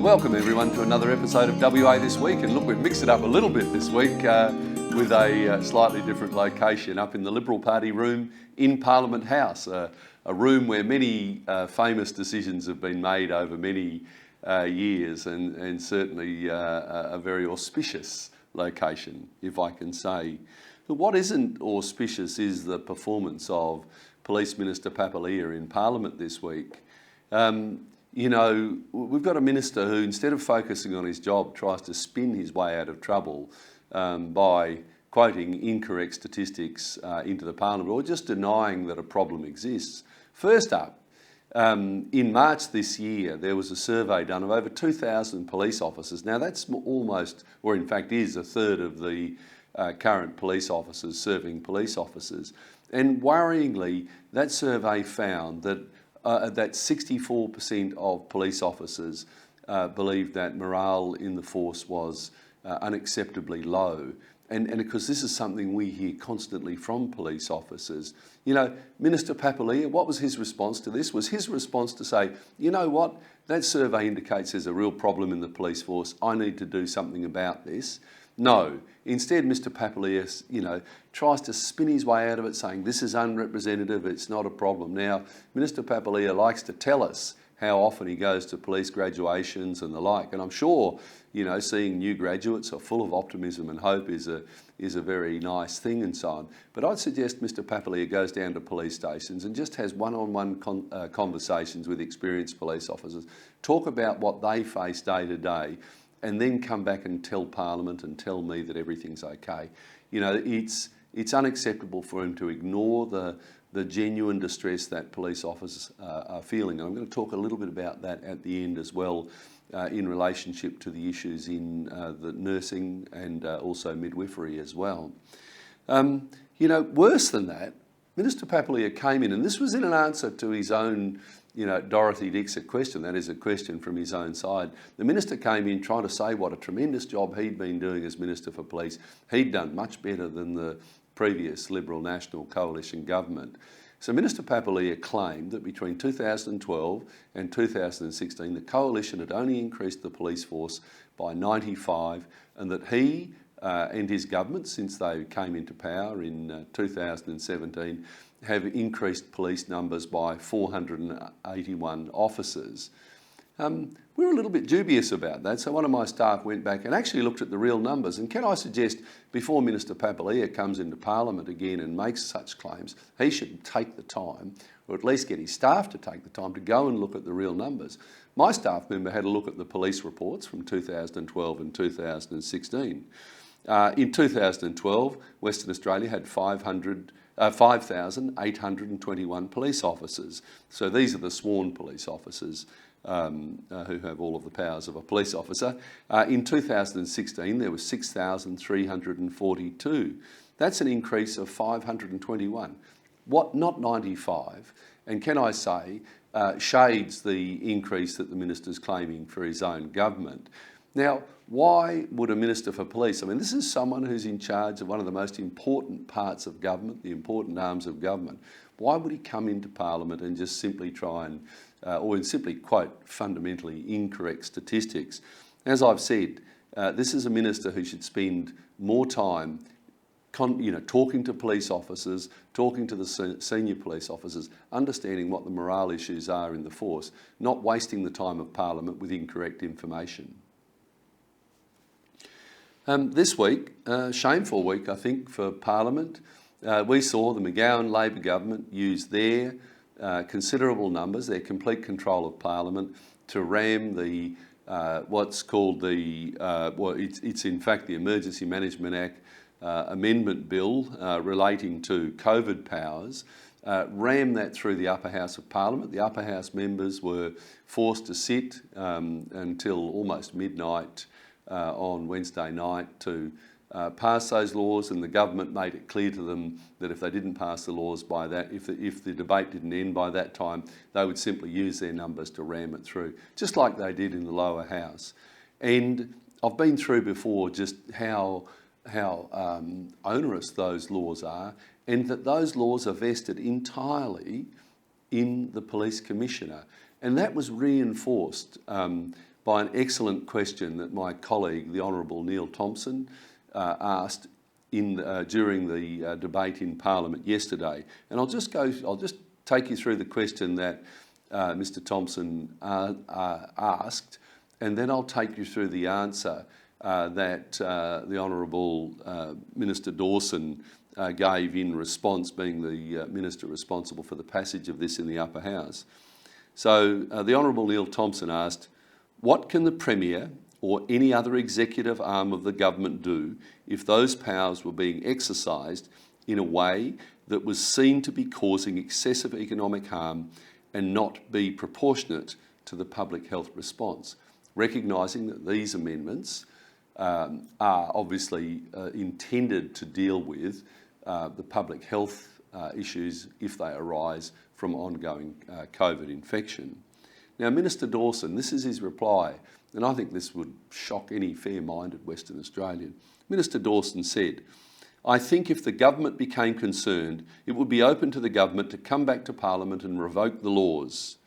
Welcome everyone to another episode of WA This Week, and look, we've mixed it up a little bit this week with a slightly different location up in the Liberal Party room in Parliament House, a room where many famous decisions have been made over many years, and certainly a very auspicious location, if I can say. But what isn't auspicious is the performance of Police Minister Papalia in Parliament this week. You know, we've got a minister who, instead of focusing on his job, tries to spin his way out of trouble by quoting incorrect statistics into the Parliament, or just denying that a problem exists. First up, in March this year, there was a survey done of over 2,000 police officers. Now that's almost, or in fact is, a third of the current police officers serving police officers. And worryingly, that survey found that 64% of police officers believed that morale in the force was unacceptably low. And because this is something we hear constantly from police officers. You know, Minister Papalia, what was his response to this? Was his response to say, you know what, that survey indicates there's a real problem in the police force, I need to do something about this? No. Instead, Mr Papalia, you know, tries to spin his way out of it, saying this is unrepresentative, it's not a problem. Now, Minister Papalia likes to tell us how often he goes to police graduations and the like, and I'm sure, you know, seeing new graduates are full of optimism and hope is a very nice thing and so on. But I'd suggest Mr Papalia goes down to police stations and just has one-on-one conversations with experienced police officers, talk about what they face day to day, and then come back and tell Parliament and tell me that everything's okay. You know, it's unacceptable for him to ignore the genuine distress that police officers are feeling. And I'm going to talk a little bit about that at the end as well, in relationship to the issues in the nursing and also midwifery as well. You know, worse than that, Minister Papalia came in, and this was in an answer to his own, you know, Dorothy Dixit question, that is a question from his own side. The minister came in trying to say what a tremendous job he'd been doing as Minister for Police. He'd done much better than the previous Liberal National Coalition government. So Minister Papalia claimed that between 2012 and 2016, the Coalition had only increased the police force by 95, and that he and his government, since they came into power in 2017, have increased police numbers by 481 officers. We were a little bit dubious about that, so one of my staff went back and actually looked at the real numbers. And can I suggest, before Minister Papalia comes into Parliament again and makes such claims, he should take the time, or at least get his staff to take the time, to go and look at the real numbers. My staff member had a look at the police reports from 2012 and 2016. In 2012, Western Australia had 5,821 police officers. So these are the sworn police officers who have all of the powers of a police officer. In 2016, there were 6,342. That's an increase of 521. What? Not 95. And can I say, shades the increase that the minister's claiming for his own government. Now, why would a Minister for Police, I mean, this is someone who's in charge of one of the most important parts of government, the important arms of government. Why would he come into Parliament and just simply try and, or simply quote fundamentally incorrect statistics? As I've said, this is a minister who should spend more time talking to police officers, talking to the senior police officers, understanding what the morale issues are in the force, not wasting the time of Parliament with incorrect information. This week, shameful week, I think, for Parliament. We saw the McGowan Labor government use their considerable numbers, their complete control of Parliament, to ram the what's called the it's in fact the Emergency Management Act amendment bill relating to COVID powers. Ram that through the upper house of Parliament. The upper house members were forced to sit until almost midnight on Wednesday night to pass those laws, and the government made it clear to them that if they didn't pass the laws by that, if the debate didn't end by that time, they would simply use their numbers to ram it through, just like they did in the lower house. And I've been through before just how onerous those laws are, and that those laws are vested entirely in the police commissioner. And that was reinforced by an excellent question that my colleague, the Honourable Neil Thompson, asked during the debate in Parliament yesterday. And I'll just take you through the question that Mr. Thompson asked, and then I'll take you through the answer that the Honourable Minister Dawson gave in response, being the Minister responsible for the passage of this in the Upper House. So the Honourable Neil Thompson asked, what can the Premier or any other executive arm of the government do if those powers were being exercised in a way that was seen to be causing excessive economic harm and not be proportionate to the public health response? Recognising that these amendments are obviously intended to deal with the public health issues if they arise from ongoing COVID infection. Now, Minister Dawson, this is his reply, and I think this would shock any fair-minded Western Australian. Minister Dawson said, I think if the government became concerned, it would be open to the government to come back to Parliament and revoke the laws.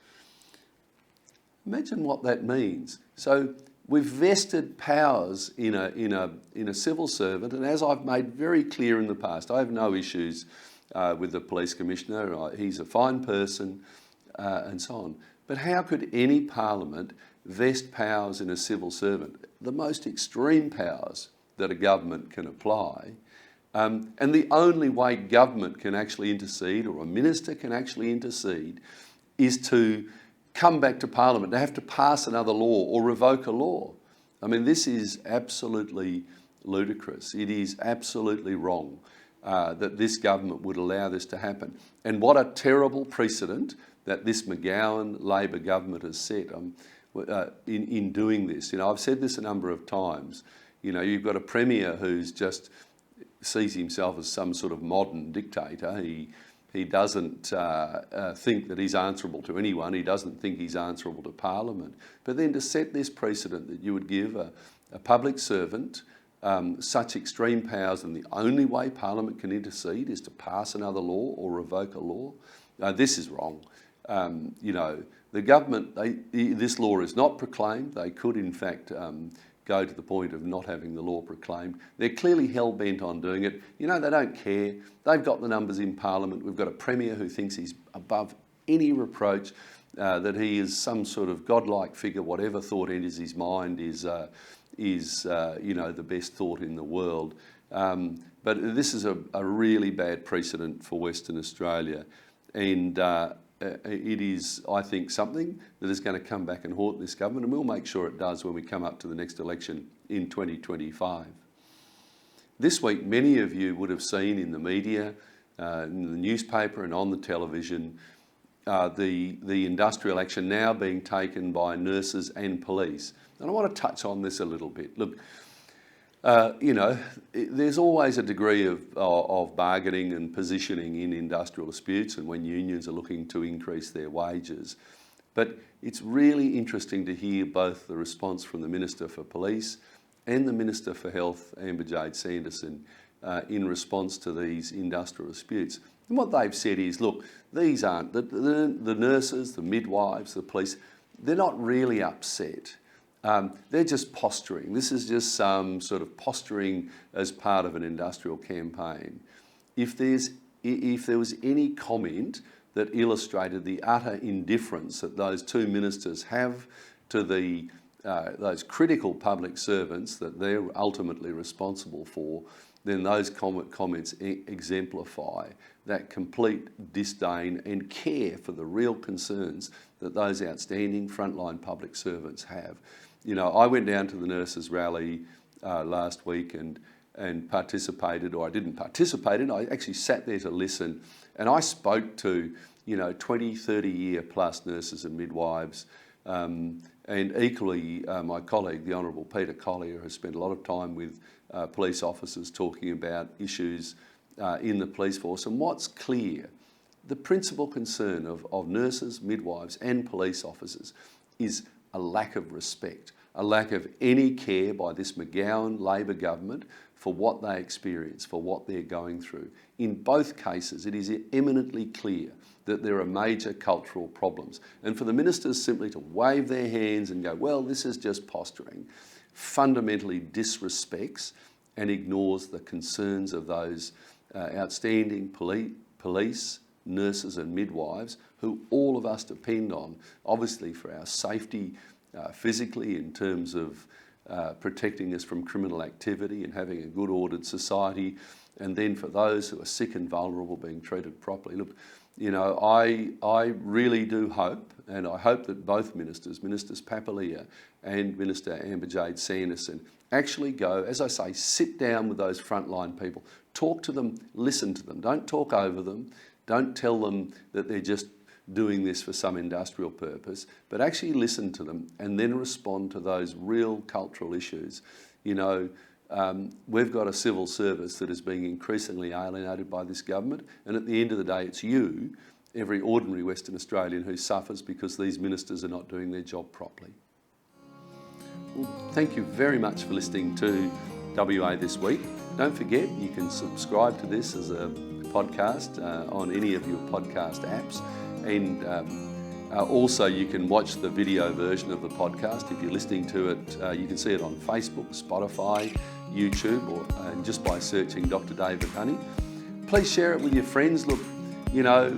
Imagine what that means. So we've vested powers in a civil servant, and as I've made very clear in the past, I have no issues with the Police Commissioner. He's a fine person, and so on. But how could any Parliament vest powers in a civil servant? The most extreme powers that a government can apply. And the only way government can actually intercede, or a minister can actually intercede, is to come back to Parliament, to have to pass another law or revoke a law. I mean, this is absolutely ludicrous. It is absolutely wrong that this government would allow this to happen. And what a terrible precedent that this McGowan Labor government has set in doing this. You know, I've said this a number of times. You know, you've got a Premier who's just sees himself as some sort of modern dictator. He doesn't think that he's answerable to anyone. He doesn't think he's answerable to Parliament. But then to set this precedent that you would give a public servant such extreme powers, and the only way Parliament can intercede is to pass another law or revoke a law, this is wrong. You know, the government, this law is not proclaimed. They could, in fact, go to the point of not having the law proclaimed. They're clearly hell-bent on doing it. You know, they don't care. They've got the numbers in Parliament. We've got a Premier who thinks he's above any reproach, that he is some sort of godlike figure. Whatever thought enters his mind is you know, the best thought in the world. But this is a really bad precedent for Western Australia. And it is, I think, something that is going to come back and haunt this government, and we'll make sure it does when we come up to the next election in 2025. This week, many of you would have seen in the media, in the newspaper and on the television, the industrial action now being taken by nurses and police. And I want to touch on this a little bit. Look, you know, there's always a degree of bargaining and positioning in industrial disputes, and when unions are looking to increase their wages. But it's really interesting to hear both the response from the Minister for Police and the Minister for Health, Amber-Jade Sanderson, in response to these industrial disputes. And what they've said is, look, these aren't, the nurses, the midwives, the police, they're not really upset. They're just posturing. This is just some sort of posturing as part of an industrial campaign. If there was any comment that illustrated the utter indifference that those two ministers have to those critical public servants that they're ultimately responsible for, then those comments exemplify that complete disdain and care for the real concerns that those outstanding frontline public servants have. You know, I went down to the nurses' rally last week and participated, or I didn't participate in, I actually sat there to listen, and I spoke to, you know, 20, 30-year plus nurses and midwives, and equally my colleague, the Honourable Peter Collier, has spent a lot of time with police officers talking about issues in the police force. And what's clear, the principal concern of nurses, midwives and police officers is a lack of respect a lack of any care by this McGowan Labor government for what they experience, for what they're going through. In both cases, it is eminently clear that there are major cultural problems. And for the ministers simply to wave their hands and go, well, this is just posturing, fundamentally disrespects and ignores the concerns of those outstanding police, nurses and midwives who all of us depend on, obviously for our safety physically in terms of protecting us from criminal activity and having a good ordered society, and then for those who are sick and vulnerable being treated properly. Look, you know, I really do hope, and I hope that both ministers, Ministers Papalia and Minister Amber-Jade Sanderson, actually go, as I say, sit down with those frontline people, talk to them, listen to them, don't talk over them, don't tell them that they're just doing this for some industrial purpose, but actually listen to them and then respond to those real cultural issues. You know, we've got a civil service that is being increasingly alienated by this government, and at the end of the day, it's you, every ordinary Western Australian, who suffers because these ministers are not doing their job properly. Well, thank you very much for listening to WA This Week. Don't forget, you can subscribe to this as a podcast on any of your podcast apps, and also you can watch the video version of the podcast. If you're listening to it, you can see it on Facebook, Spotify, YouTube, or just by searching Dr. David Honey. Please share it with your friends. Look, you know,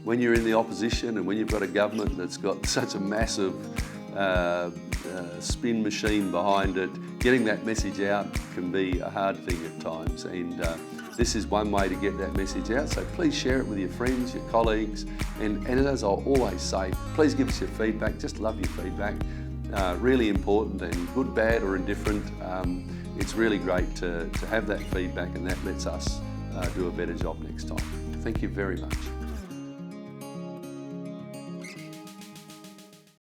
when you're in the opposition and when you've got a government that's got such a massive spin machine behind it, getting that message out can be a hard thing at times, and this is one way to get that message out. So please share it with your friends, your colleagues, and as I always say, please give us your feedback. Just love your feedback. Really important, and good, bad or indifferent. It's really great to have that feedback, and that lets us do a better job next time. Thank you very much.